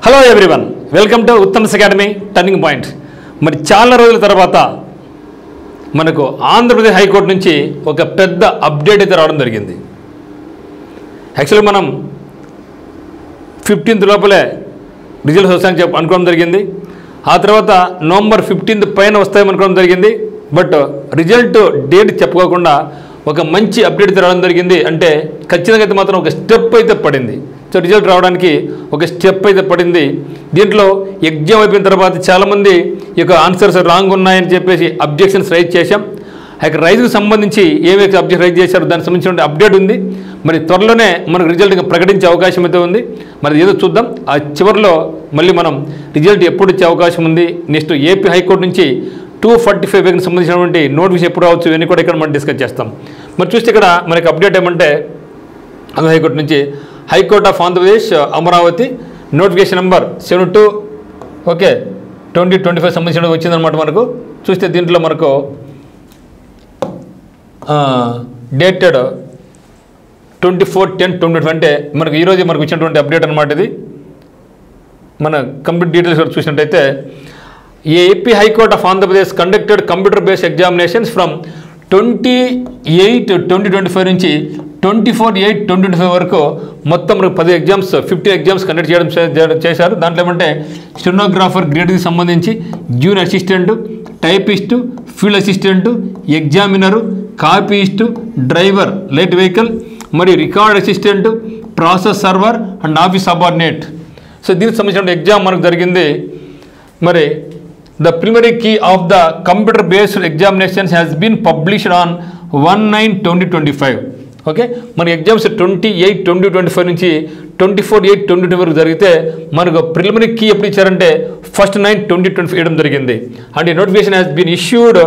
Hello everyone, welcome to Uttam's academy turning point. మరి చాలా రోజుల తర్వాత మనకు ఆంధ్రప్రదేశ్ హైకోర్టు నుంచి ఒక పెద్ద అప్డేట్ అయితే రావడం జరిగింది. యాక్చువల్గా మనం 15th లోపలే రిజల్ట్స్ వస్తాయని అనుకోవడం జరిగింది. ఆ తర్వాత నవంబర్ 15th పైన వస్తాయని అనుకోవడం జరిగింది. బట్ రిజల్ట్ డేట్ చెప్పుకోకుండా ఒక మంచి అప్డేట్ రావడం జరిగింది. అంటే ఖచ్చితంగా అయితే మాత్రం ఒక స్టెప్ అయితే పడింది. సో రిజల్ట్ రావడానికి ఒక స్టెప్ అయితే పడింది. దీంట్లో ఎగ్జామ్ అయిపోయిన తర్వాత చాలామంది ఈ యొక్క ఆన్సర్స్ రాంగ్ ఉన్నాయని చెప్పేసి అబ్జెక్షన్స్ రైజ్ చేశాం. ఆ యొక్క రైజ్కి సంబంధించి ఏవైతే అబ్జెక్షన్ రైజ్ చేశారో దానికి సంబంధించిన అప్డేట్ ఉంది. మరి త్వరలోనే మనకు రిజల్ట్ ప్రకటించే అవకాశం అయితే ఉంది. మరి ఏదో చూద్దాం. ఆ చివరిలో మళ్ళీ మనం రిజల్ట్ ఎప్పుడు వచ్చే అవకాశం ఉంది, నెక్స్ట్ ఏపీ హైకోర్టు నుంచి 245 వేకి సంబంధించినటువంటి నోటిఫికేషన్ ఎప్పుడు రావచ్చు ఇవన్నీ కూడా ఇక్కడ మనం డిస్కస్ చేస్తాం. మరి చూస్తే ఇక్కడ మనకి అప్డేట్ ఏమంటే ఆంధ్ర హైకోర్టు నుంచి high court of Andhra Pradesh Amaravati notification number 72 2025 సంబంధించిన వచ్చిందనమాట. మనకు చూస్తే దీంట్లో మనకు డేటెడ్ 24/10/2025 అంటే మనకు ఈరోజు మనకు ఇచ్చినటువంటి అప్డేట్ అనమాట. ఇది మన కంప్లీట్ డీటెయిల్స్ చూసినట్టయితే AP high court of Andhra Pradesh conducted computer based examinations from 28/2025 నుంచి 24/8/2025 వరకు మొత్తం 10 ఎగ్జామ్స్ 15 ఎగ్జామ్స్ కండక్ట్ చేశారు. దాంట్లో ఏమంటే స్టెనోగ్రాఫర్ గ్రేడ్కి సంబంధించి junior assistant, typist, field assistant, examiner, copyist, driver light vehicle, మరియు record assistant, process server and office subordinate. So దీనికి సంబంధించిన ఎగ్జామ్ మనకు జరిగింది. మరి the preliminary key of the computer based examinations has been published on 1/9/2025. Okay, మన exams 28/2025 నుంచి 24/8/2025 వరకు జరిగితే మనకు ప్రిలిమినరీ కీ ఎప్పుడు ఇచ్చారంటే 1/9/2025 ఇవ్వడం జరిగింది. అండ్ ఈ notification has been issued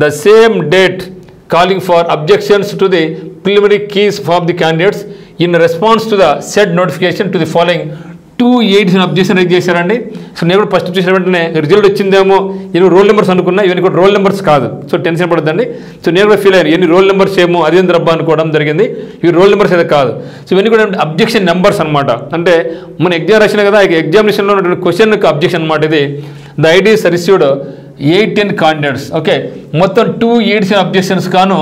the same date calling for objections to the preliminary keys of the candidates in response to the said notification to the following 2 8 objection raise చేశారండి. So నేను కూడా first చూసిన వెంటనే result వచ్చిందేమో ఇవి role numbers అనుకున్నా, ఇవన్నీ కూడా రోల్ నెంబర్స్ కాదు. సో టెన్షన్ పడద్దండి. సో నేను కూడా ఫీల్ అయ్యాను ఎన్ని రోల్ నెంబర్స్ ఏమో అదేంద్ర అబ్బా అనుకోవడం జరిగింది. ఇవి రోల్ నెంబర్స్ అయితే కాదు. సో ఇవన్నీ కూడా అబ్జెక్షన్ నెంబర్స్ అనమాట. అంటే మన ఎగ్జామ్ రాసిన కదా, ఎగ్జామినేషన్లో ఉన్నటువంటి క్వశ్చన్ యొక్క అబ్జెక్షన్ అనమాట ఇది. The IDs received 18 candidates. Okay, మొత్తం 2 8 అబ్జెక్షన్స్ కాను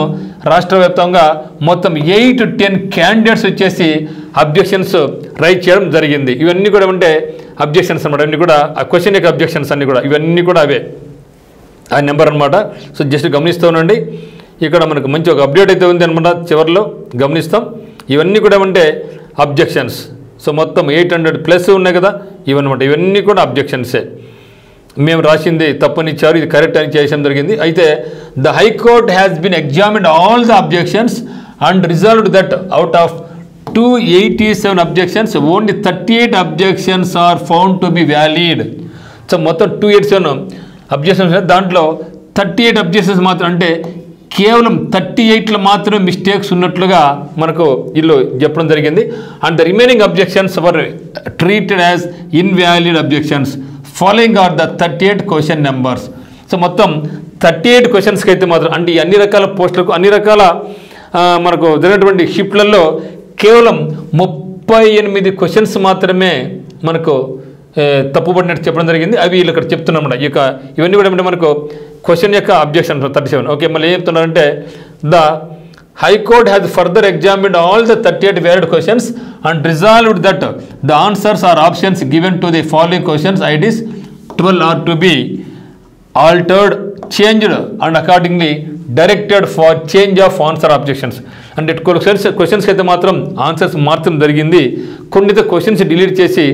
రాష్ట్ర వ్యాప్తంగా మొత్తం 8-10 క్యాండిడేట్స్ వచ్చేసి అబ్జెక్షన్స్ రైజ్ చేయడం జరిగింది. ఇవన్నీ కూడా అంటే అబ్జెక్షన్స్ అనమాట. ఇవన్నీ కూడా ఆ క్వశ్చన్ యొక్క అబ్జెక్షన్స్ అన్నీ కూడా ఇవన్నీ కూడా అవే ఆ నెంబర్ అనమాట. సో జస్ట్ గమనిస్తూ ఉండండి. ఇక్కడ మనకు మంచి ఒక అప్డేట్ అయితే ఉంది అనమాట. చివరిలో గమనిస్తాం. ఇవన్నీ కూడా అంటే అబ్జెక్షన్స్. సో మొత్తం 800+ ఉన్నాయి కదా ఇవన్నమాట. ఇవన్నీ కూడా అబ్జెక్షన్సే. మేము రాసింది తప్పనిచ్చారు, ఇది కరెక్ట్ అని చేయడం జరిగింది. అయితే the high court has been examined all the objections and resolved that out of 287 objections only 38 objections are found to be valid. So మొత్తం 287 అబ్జెక్షన్స్, దాంట్లో 38 అబ్జెక్షన్స్ మాత్రం అంటే కేవలం 38లో మాత్రమే మిస్టేక్స్ ఉన్నట్లుగా మనకు వీళ్ళు చెప్పడం జరిగింది. And the remaining objections were treated as invalid objections following are the 38 question numbers. So మొత్తం 38 క్వశ్చన్స్కి అయితే మాత్రం అంటే ఈ అన్ని రకాల పోస్టులకు అన్ని రకాల మనకు జరిగినటువంటి షిఫ్ట్లలో కేవలం 38 క్వశ్చన్స్ మాత్రమే మనకు తప్పుపడినట్టు చెప్పడం జరిగింది. అవి వీళ్ళు ఇక్కడ చెప్తున్నామన్నమాట. ఈ యొక్క ఇవన్నీ కూడా ఏమంటే మనకు క్వశ్చన్ యొక్క అబ్జెక్షన్ 37. ఓకే, మళ్ళీ ఏం చెప్తున్నారంటే the high court has further examined all the 38 valid questions and resolved that the answers or options given to the following questions IDs 12 are to be altered, changed and accordingly directed for change of answer objections. అంటే క్వశ్చన్స్కి అయితే మాత్రం answers మార్చడం జరిగింది. కొన్నితో questions delete చేసి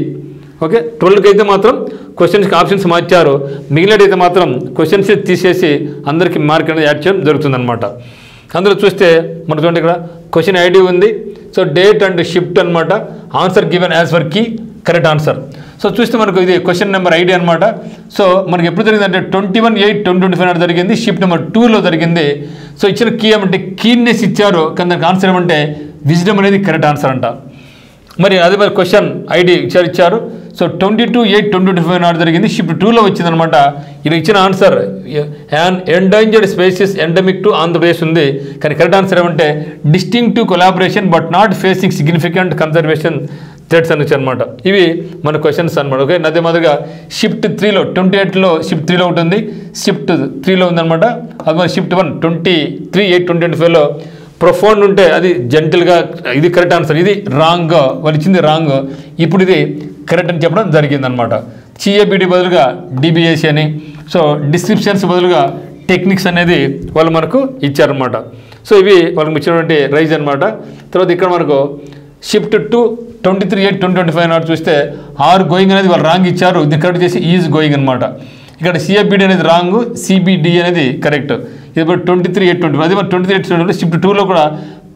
okay 12కి అయితే మాత్రం క్వశ్చన్స్కి ఆప్షన్స్ మార్చారు. మిగిలినట్టయితే మాత్రం క్వశ్చన్స్ తీసేసి అందరికీ మార్క్ అనేది యాడ్ చేయడం జరుగుతుందన్నమాట. అందులో చూస్తే మనకు చూడండి ఇక్కడ క్వశ్చన్ ఐడి ఉంది. సో డేట్ అండ్ షిఫ్ట్ అనమాట. Answer given as for key correct answer. So చూస్తే మనకు ఇది క్వశ్చన్ నెంబర్ ఐడి అనమాట. సో మనకి ఎప్పుడు జరిగిందంటే 21/8/2025 జరిగింది. షిఫ్ట్ నెంబర్ 2లో జరిగింది. సో ఇచ్చిన కీ ఏమంటే కీనెస్ ఇచ్చారు, కానీ దానికి ఆన్సర్ ఏమంటే విజ్డమ్ అనేది కరెక్ట్ ఆన్సర్ అంట. మరి అదే మరి క్వశ్చన్ ఐడి ఇచ్చారు. సో 22/8/2025 జరిగింది. షిఫ్ట్ 2లో వచ్చిందనమాట. ఇది ఇచ్చిన answer ఎండంజర్డ్ species endemic to Andhra Pradesh ఉంది. కానీ కరెక్ట్ ఆన్సర్ ఏమంటే distinctive collaboration but not facing significant conservation threads అని అనమాట. ఇవి మన క్వశ్చన్స్ అనమాట. ఓకే, అదే మాదిరిగా షిఫ్ట్ 3లో 28లో షిఫ్ట్ 3లో ఒకటి ఉంది, షిఫ్ట్ 3లో ఉందన్నమాట. అది షిఫ్ట్ 1 23/8/2025లో ప్రొఫౌండ్ ఉంటే అది జెంటిల్గా ఇది కరెక్ట్ ఆన్సర్, ఇది రాంగ్, వాళ్ళు ఇచ్చింది రాంగ్, ఇప్పుడు ఇది కరెక్ట్ అని చెప్పడం జరిగిందనమాట. సిఏబిడి బదులుగా డిబిఎస్సి అని, సో డిస్క్రిప్షన్స్ బదులుగా టెక్నిక్స్ అనేది వాళ్ళు మనకు ఇచ్చారనమాట. సో ఇవి వాళ్ళకి ఇచ్చినటువంటి రైజ్ అనమాట. తర్వాత ఇక్కడ మనకు షిఫ్ట్ 2 23/8/2025 నాడు చూస్తే ఆర్ గోయింగ్ అనేది వాళ్ళు రాంగ్ ఇచ్చారు, ఇది కరెక్ట్ చేసి ఈజ్ గోయింగ్ అనమాట. ఇక్కడ సిఎఫ్బిడి అనేది రాంగ్, సిబిడి అనేది కరెక్ట్. ఇది 23/8/20, అదే మరి 23/8/20 షిఫ్ట్ 2లో కూడా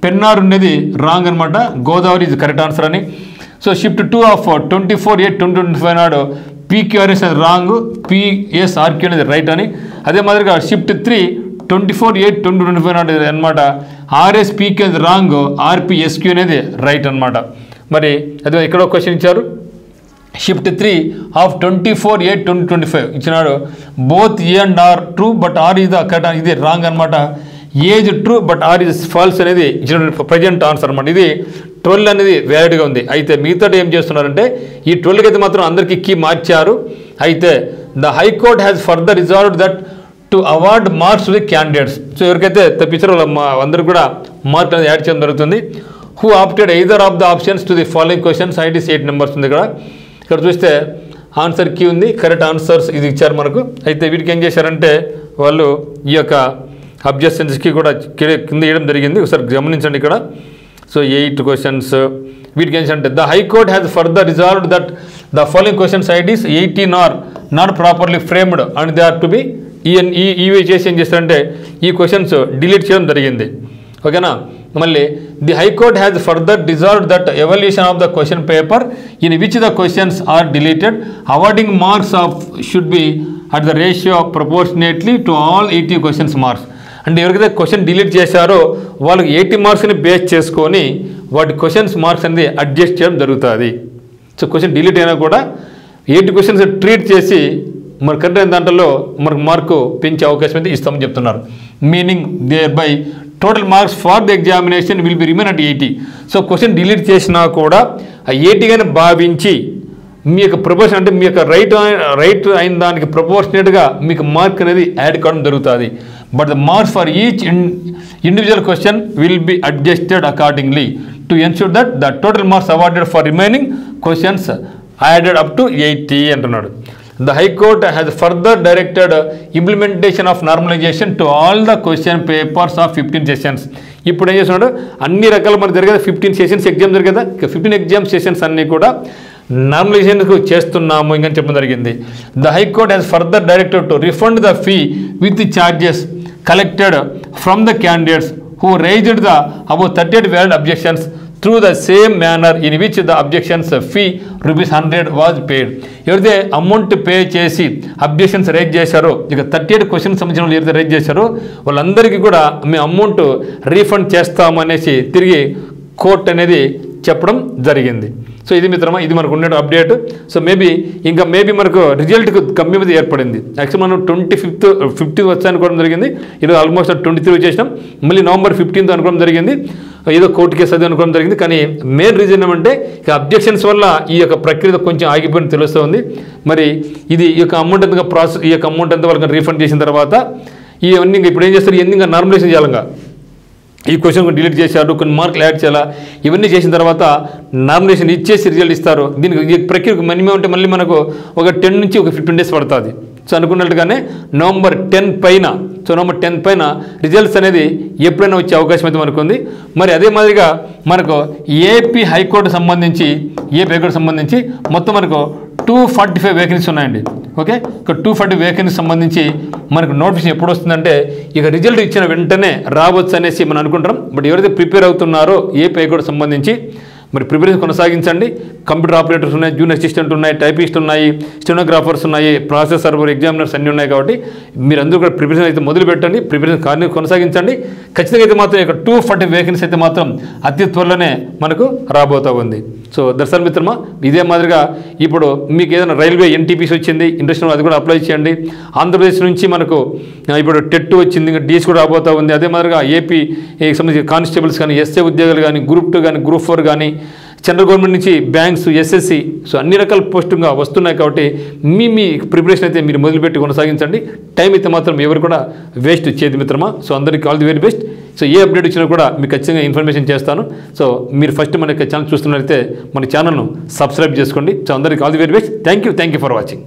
పెన్నార్ ఉండేది రాంగ్ అనమాట, గోదావరి ఇది కరెక్ట్ ఆన్సర్ అని. సో షిఫ్ట్ 2 ఆఫ్ 24/8/2025 నాడు పీక్యూఆర్ఎస్ అనేది రాంగ్, పిఎస్ఆర్క్యూ అనేది రైట్ అని. అదే మాదిరిగా షిఫ్ట్ 3 24/8/2025 నాడు అనమాట ఆర్ఎస్పీక్యూ అనేది రాంగ్, ఆర్పిఎస్క్యూ అనేది రైట్ అనమాట. మరి అదే ఇక్కడ ఒక క్వశ్చన్ ఇచ్చారు, షిఫ్ట్ 3 ఆఫ్ 24/8/2025 ఇచ్చినాడు, both A and R true but R is the correct, ఇది రాంగ్ అనమాట. A is true but R is false అనేది ఇచ్చిన ప్రజెంట్ ఆన్సర్ అనమాట. ఇది 12 అనేది వ్యాలిడ్గా ఉంది. అయితే మిగతా ఏం చేస్తున్నారంటే ఈ 12కి అయితే మాత్రం అందరికీ కీ మార్చారు. అయితే the high court has further resolved that to award marks to the candidates. So ఎవరికైతే తప్పించారో అందరూ కూడా మార్క్ అనేది యాడ్ చేయడం జరుగుతుంది. Who opted either of the options to the following questions, ITs 8 numbers ఉంది. ఇక్కడ చూస్తే ఆన్సర్ కీ ఉంది, కరెక్ట్ ఆన్సర్స్ ఇది ఇచ్చారు మనకు. అయితే వీటికి ఏం చేశారంటే వాళ్ళు ఈ యొక్క అబ్జెక్షన్స్కి కూడా కింద వేయడం జరిగింది, ఒకసారి గమనించండి ఇక్కడ. సో 8 క్వశ్చన్స్ వీటికి ఏం అంటే the high court has further resolved that the following questions IDs 18 are not properly framed and they are to be ఈవీ చేసి ఏం చేస్తారంటే ఈ క్వశ్చన్స్ డిలీట్ చేయడం జరిగింది. ఓకేనా. మళ్ళీ the high court has further resolved that evaluation of the question paper in which the questions are deleted awarding marks of should be at the ratio proportionately to all 80 questions marks. అంటే ఎవరికైతే question delete చేశారో వాళ్ళకి 80 మార్క్స్ని base చేసుకొని వాటి questions marks అనేది adjust చేయడం జరుగుతుంది. So question delete అయినా కూడా 80 క్వశ్చన్స్ ట్రీట్ చేసి మరి కరెక్ట్ అయిన దాంట్లో మనకు మార్కు పెంచే అవకాశం అయితే ఇస్తామని చెప్తున్నారు. Meaning thereby total marks for the examination will be remain at 80. So question delete చేసినా కూడా ఆ 80గానే భావించి మీ యొక్క ప్రపోర్షన్ అంటే మీ యొక్క రైట్ అయిన దానికి ప్రపోర్షనేట్గా మీకు మార్క్ అనేది యాడ్ కావడం జరుగుతుంది. But the marks for each individual question will be adjusted accordingly to ensure that the total marks awarded for remaining questions added up to 80 అంటున్నాడు. The High Court has further directed implementation of normalization to all the question papers of 15 sessions. ఇప్పుడు ఏం చేస్తున్నాడు, అన్ని రకాల మనకు జరిగేది 15 sessions exam జరిగేదా, 15 exam sessions అన్నీ కూడా నార్మలైజేషన్కు చేస్తున్నాము ఇంకని చెప్పడం జరిగింది. The high court has further directed to refund the fee with the charges collected from the candidates who raised the above 38 valid objections through the same manner in which the objections fee ₹100 was paid. ఎవరైతే amount pay చేసి objections rise చేశారో, ఇక 38 questions సంబంధించిన వాళ్ళు ఎవరైతే rise చేశారో వాళ్ళందరికీ కూడా మేము అమౌంట్ రీఫండ్ చేస్తామనేసి తిరిగి కోర్ట్ అనేది చెప్పడం జరిగింది. సో ఇది మిత్రమా, ఇది మనకు ఉన్న అప్డేట్. సో మేబీ మనకు రిజల్ట్కి గమ్యం ఏర్పడింది. యాక్చువల్ మనం 15 వచ్చా అనుకోవడం జరిగింది, ఈరోజు ఆల్మోస్ట్ 23 వచ్చేసినాం. మళ్ళీ నవంబర్ 15 అనుకోవడం జరిగింది, ఏదో కోర్టు కేసు అది అనుకోవడం జరిగింది. కానీ మెయిన్ రీజన్ ఏమంటే ఇక అబ్జెక్షన్స్ వల్ల ఈ యొక్క ప్రక్రియ కొంచెం ఆగిపోయిన తెలుస్తుంది. మరి ఇది ఈ యొక్క అమౌంట్ ఎంత ప్రాసెస్, ఈ యొక్క అమౌంట్ ఎంత వాళ్ళకి రీఫండ్ చేసిన తర్వాత ఇవన్నీ ఇప్పుడు ఏం చేస్తారు, ఇవన్నీ నార్మలైజేషన్ చేయాలంగా. ఈ క్వశ్చన్ డిలీట్ చేశారు, కొన్ని మార్కులు యాడ్ చేయాలా, ఇవన్నీ చేసిన తర్వాత నామినేషన్ ఇచ్చేసి రిజల్ట్ ఇస్తారు. దీనికి ప్రక్రియకు మినిమం అంటే మళ్ళీ మనకు ఒక 10 నుంచి ఒక 15 డేస్ పడుతుంది. సో అనుకున్నట్టుగానే నవంబర్ 10 పైన రిజల్ట్స్ అనేది ఎప్పుడైనా వచ్చే అవకాశం అయితే మనకు ఉంది. మరి అదే మాదిరిగా మనకు ఏపీ హైకోర్టు సంబంధించి మొత్తం మనకు 245 వేకెన్సీస్ ఉన్నాయండి. ఓకే, ఇక 240 వేకెన్సీ సంబంధించి మనకు నోటిఫికేషన్ ఎప్పుడు వస్తుందంటే ఇక రిజల్ట్ ఇచ్చిన వెంటనే రావచ్చు అనేసి మనం అనుకుంటాం. బట్ ఎవరైతే ప్రిపేర్ అవుతున్నారో ఏపీ హైకోర్టు సంబంధించి మరి ప్రిపరేషన్ కొనసాగించండి. కంప్యూటర్ ఆపరేటర్స్ ఉన్నాయి, జూనియర్ అసిస్టెంట్ ఉన్నాయి, టైపిస్ట్ ఉన్నాయి, స్టెనోగ్రాఫర్స్ ఉన్నాయి, ప్రాసెస్ సర్వర్ ఎగ్జామినర్స్ అన్నీ ఉన్నాయి. కాబట్టి మీరందరూ కూడా ప్రిపరేషన్ అయితే మొదలు పెట్టండి, ప్రిపరేషన్ కొనసాగించండి. ఖచ్చితంగా అయితే మాత్రం ఇక 240 వేకెన్సీ అయితే మాత్రం అతి త్వరలోనే మనకు రాబోతూ ఉంది. సో దర్శన మిత్రమా, ఇదే మాదిరిగా ఇప్పుడు మీకు ఏదైనా రైల్వే ఎన్టీపీసీ వచ్చింది, ఇంట్రెస్ట్ అది కూడా అప్లై చేయండి. ఆంధ్రప్రదేశ్ నుంచి మనకు ఇప్పుడు టెట్ వచ్చింది, ఇంకా డీఎస్ కూడా రాబోతూ ఉంది. అదే మాదిరిగా ఏపీ సంబంధించిన కానిస్టేబుల్స్ కానీ, ఎస్ఏ ఉద్యోగాలు కానీ, గ్రూప్ 2 కానీ, గ్రూప్ 4 కానీ, సెంట్రల్ గవర్నమెంట్ నుంచి బ్యాంక్స్, ఎస్ఎస్సి, సో అన్ని రకాల పోస్టుగా వస్తున్నాయి. కాబట్టి మీ ప్రిపరేషన్ అయితే మీరు మొదలుపెట్టి కొనసాగించండి. టైం అయితే మాత్రం ఎవరు కూడా వేస్ట్ చేయదు మిత్రమా. సో అందరికీ all the very best. So A update వచ్చినా కూడా మీకు ఖచ్చితంగా ఇన్ఫర్మేషన్ చేస్తాను. సో మీరు ఫస్ట్ మన ఛానల్ చూస్తున్నట్లయితే మన ఛానల్ను సబ్స్క్రైబ్ చేసుకోండి. సో అందరికీ all the very best. Thank you for watching.